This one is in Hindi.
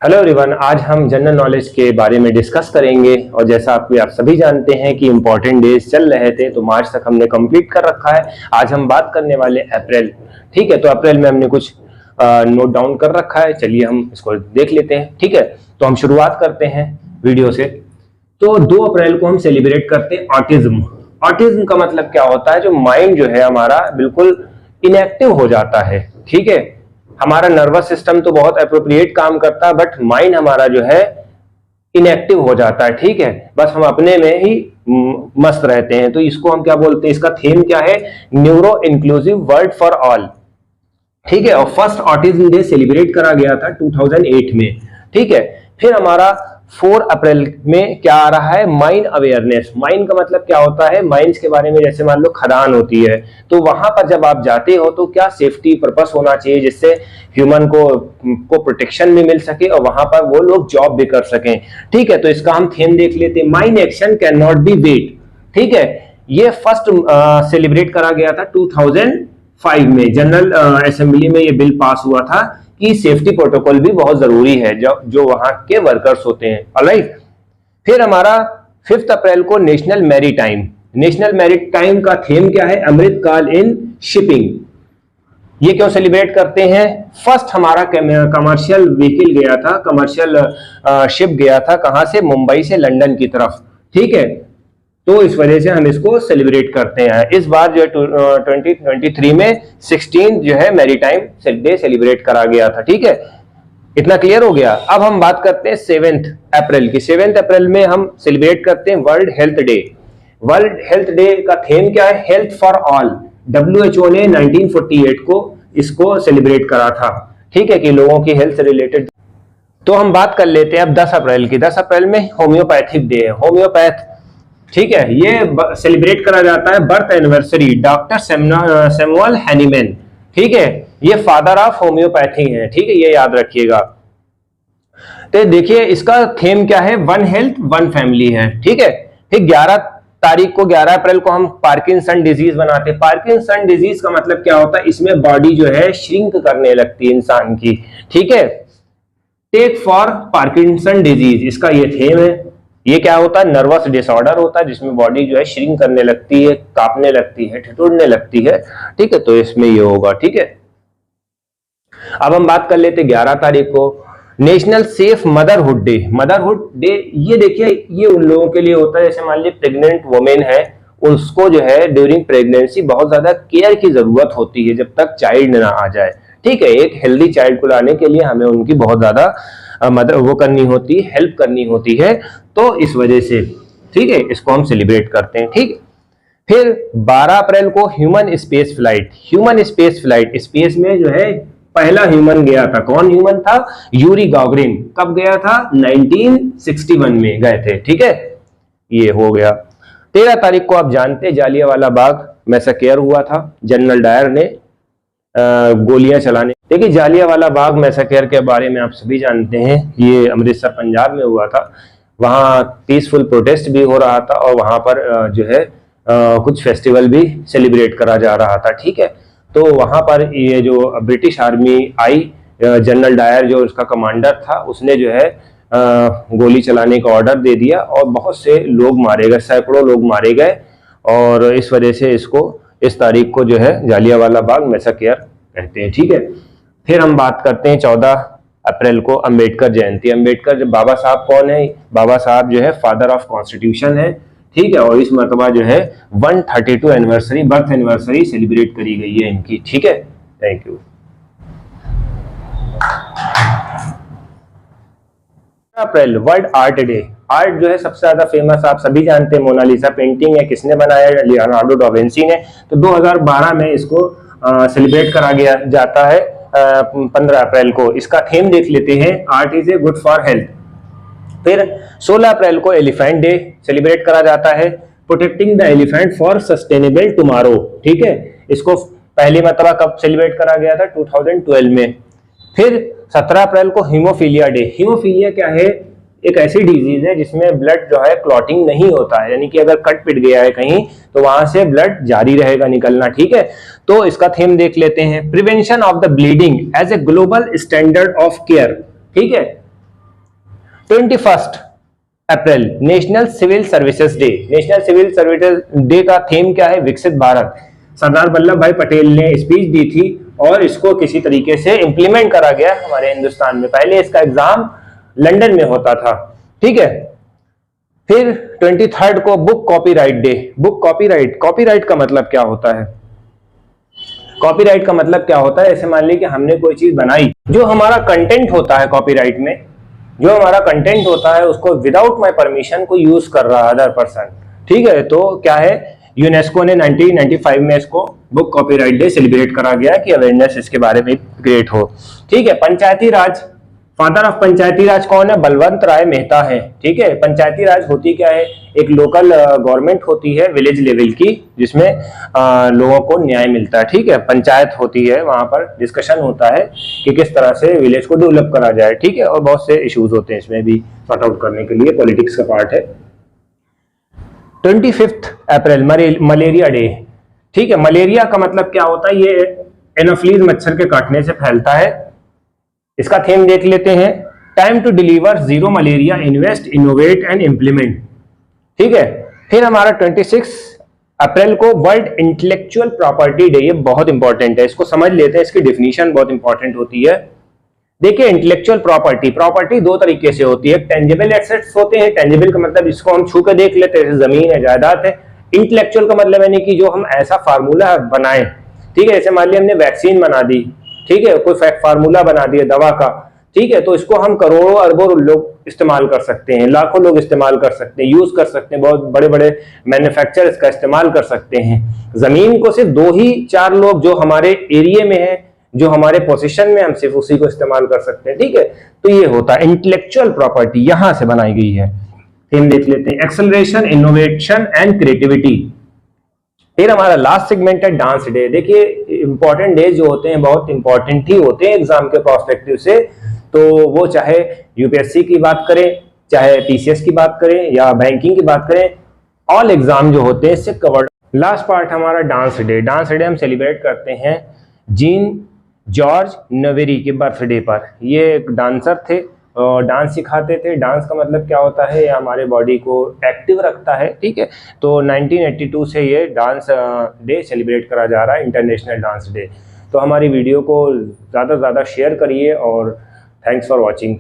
हेलो एवरीवन, आज हम जनरल नॉलेज के बारे में डिस्कस करेंगे। और जैसा आप सभी जानते हैं कि इम्पोर्टेंट डेज चल रहे थे, तो मार्च तक हमने कंप्लीट कर रखा है। आज हम बात करने वाले अप्रैल। ठीक है, तो अप्रैल में हमने कुछ नोट डाउन कर रखा है। चलिए हम इसको देख लेते हैं। ठीक है, तो हम शुरुआत करते हैं वीडियो से। तो 2 अप्रैल को हम सेलिब्रेट करते हैं ऑटिज्म। ऑटिज्म का मतलब क्या होता है? जो माइंड जो है हमारा बिल्कुल इनएक्टिव हो जाता है। ठीक है, हमारा नर्वस सिस्टम तो बहुत अप्रोप्रिएट काम करता है, बट माइंड हमारा जो है इनएक्टिव हो जाता है। ठीक है, बस हम अपने में ही मस्त रहते हैं। तो इसको हम क्या बोलते हैं? इसका थीम क्या है? Neuro inclusive world for all. ठीक है, और फर्स्ट ऑटिज्म डे सेलिब्रेट करा गया था 2008 में। ठीक है, फिर हमारा 4 अप्रैल में क्या आ रहा है? Mind awareness. माइंड का मतलब क्या होता है? माइंड्स के बारे में, जैसे मान लो खदान होती है, तो वहां पर जब आप जाते हो तो क्या सेफ्टी पर्पस होना चाहिए, जिससे ह्यूमन को प्रोटेक्शन भी मिल सके और वहां पर वो लोग जॉब भी कर सकें। ठीक है, तो इसका हम थीम देख लेते हैं, mind action can not be wait. ठीक है, ये फर्स्ट सेलिब्रेट करा गया था 2005 में। जनरल असेंबली में ये बिल पास हुआ था कि सेफ्टी प्रोटोकॉल भी बहुत जरूरी है जो वहां के वर्कर्स होते हैं। ऑलराइट, फिर हमारा 5 अप्रैल को नेशनल मैरीटाइम। नेशनल मैरीटाइम का थीम क्या है? अमृतकाल इन शिपिंग। ये क्यों सेलिब्रेट करते हैं? फर्स्ट हमारा कमर्शियल व्हीकल गया था, कमर्शियल शिप गया था, कहां से? मुंबई से लंदन की तरफ। ठीक है, तो इस वजह से हम इसको सेलिब्रेट करते हैं। इस बार जो 2023 में 16 जो है मैरीटाइम डे सेलिब्रेट करा गया था। ठीक है, इतना क्लियर हो गया। अब हम बात करते हैं 7 अप्रैल की। 7 अप्रैल में हम सेलिब्रेट करते हैं world health day. World health day का थीम क्या है? Health for all. WHO ने 1948 को इसको सेलिब्रेट करा था। ठीक है, कि लोगों की हेल्थ से रिलेटेड। तो हम बात कर लेते हैं अब 10 अप्रैल की। 10 अप्रैल में होम्योपैथिक डे है। होम्योपैथ, ठीक है, ये सेलिब्रेट करा जाता है birth anniversary doctor Samuel Hahnemann. ठीक है, ये फादर ऑफ होम्योपैथी है। ठीक है, ये याद रखिएगा। तो देखिए इसका थीम क्या है? वन हेल्थ वन फैमिली है। ठीक है, फिर 11 अप्रैल को हम पार्किंसन डिजीज बनाते हैं। पार्किंसन डिजीज का मतलब क्या होता है? इसमें बॉडी जो है श्रिंक करने लगती है इंसान की। ठीक है, टेक फॉर पार्किंसन डिजीज, इसका ये थीम है। ये क्या होता है? नर्वस डिसऑर्डर होता है जिसमें बॉडी जो है श्रिंक करने लगती है, कांपने लगती है, ठिठुरने लगती है। ठीक है, तो इसमें ये होगा। ठीक है, अब हम बात कर लेते हैं 11 तारीख को national safe motherhood day. Motherhood day ये देखिए, ये उन लोगों के लिए होता है, जैसे मान लीजिए प्रेग्नेंट वुमेन है, उसको जो है ड्यूरिंग प्रेगनेंसी बहुत ज्यादा केयर की जरूरत होती है जब तक चाइल्ड ना आ जाए। ठीक है, एक हेल्दी चाइल्ड को लाने के लिए हमें उनकी बहुत ज्यादा मदद वो करनी होती है, हेल्प करनी होती है। तो इस वजह से ठीक है, इसको हम सेलिब्रेट करते हैं। ठीक है, फिर 12 अप्रैल को human space flight. Human space flight, space में जो है पहला ह्यूमन गया था। कौन ह्यूमन था? Yuri Gagarin. कब गया था? 1961 में गए थे। ठीक है, ये हो गया। 13 तारीख को आप जानते हैं जालियांवाला बाग मैसेकर हुआ था। जनरल डायर ने गोलियां चलाने। देखिए जालियांवाला बाग मैसेकर के बारे में आप सभी जानते हैं, ये अमृतसर पंजाब में हुआ था। वहाँ पीसफुल प्रोटेस्ट भी हो रहा था और वहाँ पर जो है कुछ फेस्टिवल भी सेलिब्रेट करा जा रहा था। ठीक है, तो वहाँ पर ये जो ब्रिटिश आर्मी आई, जनरल डायर जो उसका कमांडर था, उसने जो है गोली चलाने का ऑर्डर दे दिया और बहुत से लोग मारे गए, सैकड़ों लोग मारे गए। और इस वजह से इसको इस तारीख को जो है जालियांवाला बाग मैसेकर कहते हैं। ठीक है, फिर हम बात करते हैं 14 अप्रैल को अंबेडकर जयंती। अंबेडकर बाबा साहब कौन है? बाबा साहब जो है फादर ऑफ कॉन्स्टिट्यूशन है। ठीक है, और इस मरतबा जो है 132 एनिवर्सरी, बर्थ एनिवर्सरी सेलिब्रेट करी गई है इनकी। ठीक है, thank you. April world art day. Art जो है सबसे ज्यादा फेमस आप सभी जानते हैं, मोनालिसा पेंटिंग है। किसने बनाया? लियोनार्डो डा विंची ने। तो 2012 में इसको सेलिब्रेट करा गया जाता है 15 अप्रैल को। इसका थीम देख लेते हैं, art is a good for health. फिर 16 अप्रैल को एलिफेंट डे सेलिब्रेट करा जाता है, protecting the elephant for sustainable tomorrow. ठीक है, इसको पहली मरतबा कब सेलिब्रेट करा गया था? 2012 में। फिर 17 अप्रैल को हीमोफीलिया डे। हीमोफीलिया क्या है? एक ऐसी डिजीज है जिसमें ब्लड जो है क्लॉटिंग नहीं होता है, यानी कि अगर कट पिट गया है कहीं तो वहां से ब्लड जारी रहेगा निकलना। ठीक है, तो इसका थीम देख लेते हैं, prevention of the bleeding as a global standard of care. ठीक है, 21 April national civil services day. National civil services day का थीम क्या है? विकसित भारत। सरदार वल्लभ भाई पटेल ने स्पीच दी थी और इसको किसी तरीके से इंप्लीमेंट करा गया हमारे हिंदुस्तान में। पहले इसका एग्जाम लंदन में होता था, ठीक है। फिर 23 को book copyright day. Book copyright, copyright का मतलब क्या होता है? कॉपीराइट का मतलब क्या होता है? ऐसे मान लीजिए कि हमने कोई चीज बनाई, जो हमारा कंटेंट होता है कॉपीराइट में, जो हमारा कंटेंट होता है उसको विदाउट माय परमिशन को यूज कर रहा है अदर पर्सन, ठीक है। तो क्या है, यूनेस्को ने 1995 में इसको बुक कॉपीराइट डे सेलिब्रेट करा गया कि अवेयरनेस इसके बारे में क्रिएट हो, ठीक है। पंचायती राज, फादर ऑफ पंचायती राज कौन है? बलवंत राय मेहता है, ठीक है। पंचायती राज होती क्या है? एक लोकल गवर्नमेंट होती है विलेज लेवल की, जिसमें लोगों को न्याय मिलता है, ठीक है। पंचायत होती है, वहां पर डिस्कशन होता है कि किस तरह से विलेज को डेवलप करा जाए, ठीक है। और बहुत से इश्यूज होते हैं इसमें भी सॉर्ट आउट करने के लिए, पॉलिटिक्स का पार्ट है। 25 अप्रैल मलेरिया डे, ठीक है। मलेरिया का मतलब क्या होता है? ये एनोफ्लीज मच्छर के काटने से फैलता है। इसका थीम देख लेते हैं, time to deliver zero malaria, invest, innovate and implement, ठीक है। फिर हमारा 26 अप्रैल को वर्ल्ड इंटेलेक्चुअल प्रॉपर्टी डे। ये बहुत इंपॉर्टेंट है, इसको समझ लेते हैं, इसकी डिफिनीशन बहुत इंपॉर्टेंट होती है। देखिए, इंटेलेक्चुअल प्रॉपर्टी, प्रॉपर्टी दो तरीके से होती है। टेंजिबल एसेट्स होते हैं, टेंजिबल का मतलब इसको हम छू के देख लेते हैं, जैसे जमीन है, जायदाद है। इंटेलेक्चुअल का मतलब यानी कि जो हम ऐसा फार्मूला बनाए, ठीक है। जैसे मान लिया हमने वैक्सीन बना दी, ठीक है, कोई फार्मूला बना दिया दवा का, ठीक है, तो इसको हम करोड़ों अरबों लोग इस्तेमाल कर सकते हैं, लाखों लोग इस्तेमाल कर सकते हैं, यूज कर सकते हैं, बहुत बड़े बड़े मैन्युफैक्चरर इसका इस्तेमाल कर सकते हैं। जमीन को सिर्फ 2 ही 4 लोग जो हमारे एरिया में है, जो हमारे पोजीशन में, हम सिर्फ उसी को इस्तेमाल कर सकते हैं, ठीक है। तो ये होता है इंटेलेक्चुअल प्रॉपर्टी, यहां से बनाई गई है। थीम देख लेते हैं, एक्सेलरेशन, इनोवेशन एंड क्रिएटिविटी। फिर हमारा लास्ट सेगमेंट है डांस डे। देखिए, इंपॉर्टेंट डे जो होते हैं बहुत इंपॉर्टेंट ही होते हैं एग्जाम के पर्सपेक्टिव से, तो वो चाहे यूपीएससी की बात करें, चाहे पीसीएस की बात करें या बैंकिंग की बात करें, ऑल एग्जाम जो होते हैं इससे कवर्ड। लास्ट पार्ट हमारा डांस डे। डांस डे हम सेलिब्रेट करते हैं जीन जॉर्ज नवेरी के बर्थडे पर। ये एक डांसर थे और डांस सिखाते थे। डांस का मतलब क्या होता है? ये हमारे बॉडी को एक्टिव रखता है, ठीक है। तो 1982 से ये डांस डे सेलिब्रेट करा जा रहा है, इंटरनेशनल डांस डे। तो हमारी वीडियो को ज़्यादा से ज़्यादा शेयर करिए और थैंक्स फॉर वॉचिंग।